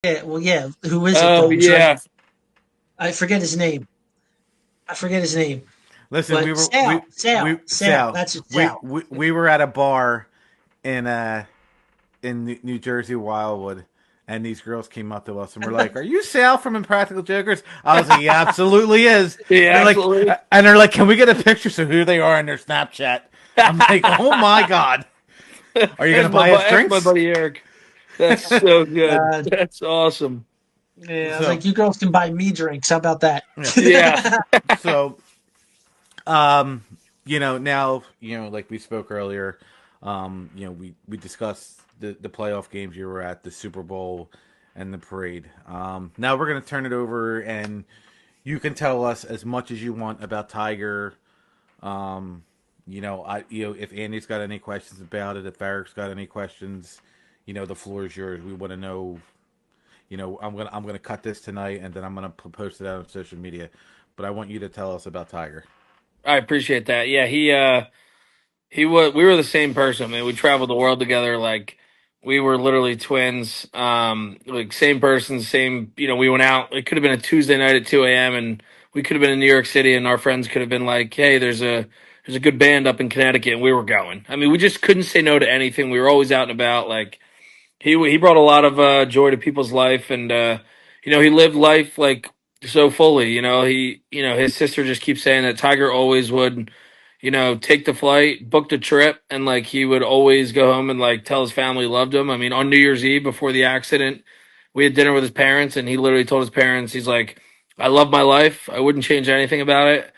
Yeah, well, yeah. Who is it Oh though? I'm trying yeah. to. I forget his name. I forget his name. Listen, But Sal. Sal. That's it, Sal. We were at a bar in New Jersey, Wildwood, and these girls came up to us and were like, "Are you Sal from Impractical Jokers?" I was like, "He absolutely is." Yeah, absolutely. And they're like, "Can we get a picture of who they are on their Snapchat?" I'm like, "Oh my god, are you gonna buy us Ask my drinks?" buddy Eric. That's so good. God. That's awesome. Yeah, I was So like, you girls can buy me drinks. How about that? yeah, Yeah. so um, now like we spoke earlier, we discussed the playoff games you were at, the Super Bowl and the parade. Now we're gonna turn it over and you can tell us as much as you want about Tiger. Um, if Andy's got any questions about it, if Eric's got any questions, the floor is yours. We want to know. I'm gonna cut this tonight, and then I'm gonna post it out on social media. But I want you to tell us about Tiger. I appreciate that. Yeah, he was we were the same person, man. We traveled the world together like we were literally twins. Like same person, same, we went out. It could have been a Tuesday night at 2 a.m. and we could have been in New York City and our friends could have been like, "Hey, there's a good band up in Connecticut," and we were going. I mean, we just couldn't say no to anything. We were always out and about. Like he brought a lot of joy to people's life, and he lived life like so fully. His sister just keeps saying that Tiger always would, take the flight, book the trip, and like he would always go home and like tell his family he loved him. I mean, on New Year's Eve before the accident, we had dinner with his parents, and he literally told his parents, he's like, "I love my life. I wouldn't change anything about it."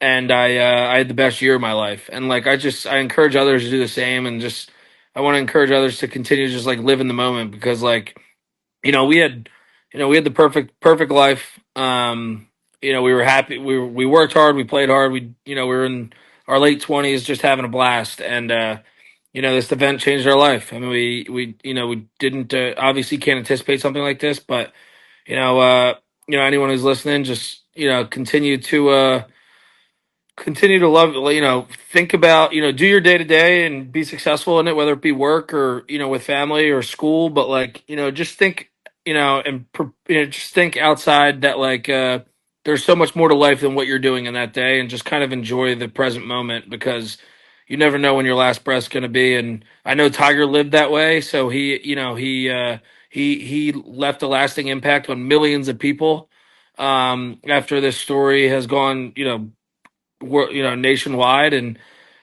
And I had the best year of my life, and like I encourage others to do the same, and just I want to encourage others to continue to just like live in the moment because like we had we had the perfect life. We were happy. We worked hard. We played hard. We were in our late 20s, just having a blast, and this event changed our life. I mean, we didn't obviously can't anticipate something like this, but you know uh anyone who's listening, just continue to love, think about, do your day to day and be successful in it, whether it be work or with family or school, but like just think, just think outside that, like there's so much more to life than what you're doing in that day, and just kind of enjoy the present moment because you never know when your last breath's going to be. And I know Tiger lived that way, so he left a lasting impact on millions of people after this story has gone, nationwide. And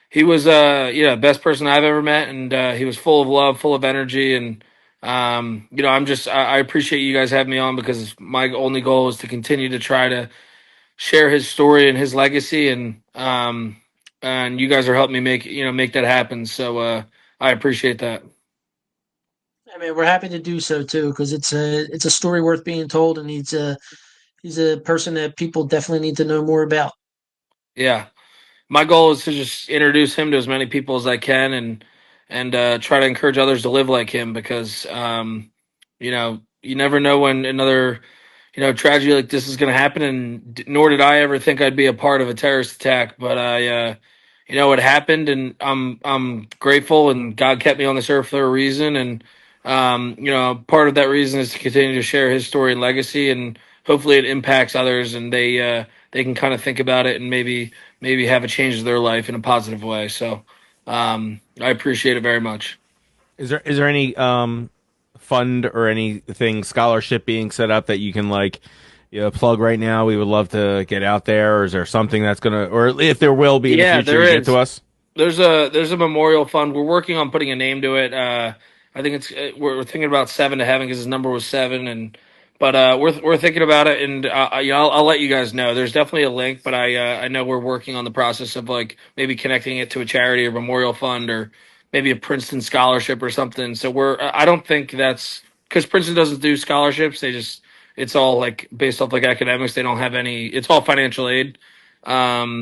he was best person I've ever met, and he was full of love, full of energy. And I appreciate you guys having me on because my only goal is to continue to try to share his story and his legacy. And you guys are helping me make that happen, so I appreciate that. I mean, we're happy to do so too because it's a story worth being told, and he's a person that people definitely need to know more about. Yeah, my goal is to just introduce him to as many people as I can, and try to encourage others to live like him because you never know when another tragedy like this is going to happen. And nor did I ever think I'd be a part of a terrorist attack, but it happened, and I'm grateful, and God kept me on this earth for a reason. And part of that reason is to continue to share his story and legacy, and hopefully it impacts others, and they can kind of think about it and maybe have a change in their life in a positive way. So I appreciate it very much. Is there any fund or anything scholarship being set up that you can like plug right now? We would love to get out there. Or is there something that's gonna, or if there will be in the Yeah, future, there to get to is. us? There's a memorial fund. We're working on putting a name to it. I think we're thinking about Seven to Heaven because his number was seven, and but we're thinking about it, and I'll let you guys know. There's definitely a link, but I know we're working on the process of like maybe connecting it to a charity or memorial fund or maybe a Princeton scholarship or something. So I don't think that's because Princeton doesn't do scholarships. It's all like based off like academics. They don't have any. It's all financial aid. But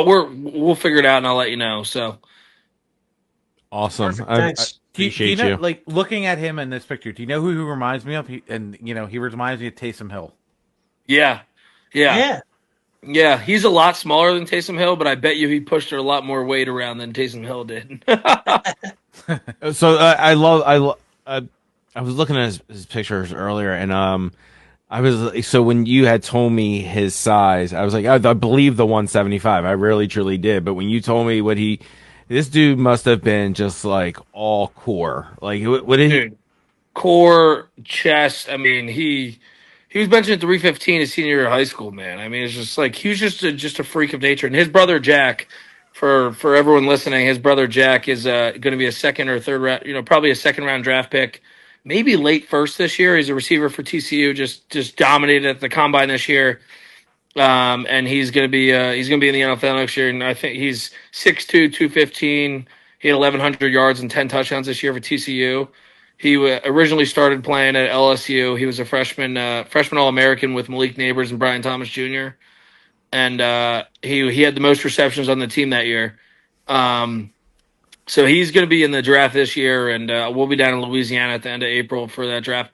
we'll figure it out, and I'll let you know. So Awesome. Perfect. I Thanks. Do you appreciate know, you. like looking at him in this picture? Do you know who he reminds me of? He reminds me of Taysom Hill. yeah, yeah, Yeah. yeah. He's a lot smaller than Taysom Hill, but I bet you he pushed a lot more weight around than Taysom Hill did. So I love I was looking at his pictures earlier, and I was so when you had told me his size, I was like, I believe the 175. I really truly did, but when you told me this dude must have been just like all core. Like, what did he? Dude, core, chest. I mean, he was benching at 315 his senior year of high school, man. I mean, it's just like he was just a freak of nature. And his brother Jack, for everyone listening, his brother Jack is going to be a second or third round, probably a second round draft pick, maybe late first this year. He's a receiver for TCU, just dominated at the combine this year. And he's gonna be in the NFL next year. And I think he's 6'2", 215. He had 1,100 yards and 10 touchdowns this year for TCU. He originally started playing at LSU. He was a freshman All American with Malik Neighbors and Brian Thomas Jr. And he had the most receptions on the team that year. So he's going to be in the draft this year, and we'll be down in Louisiana at the end of April for that draft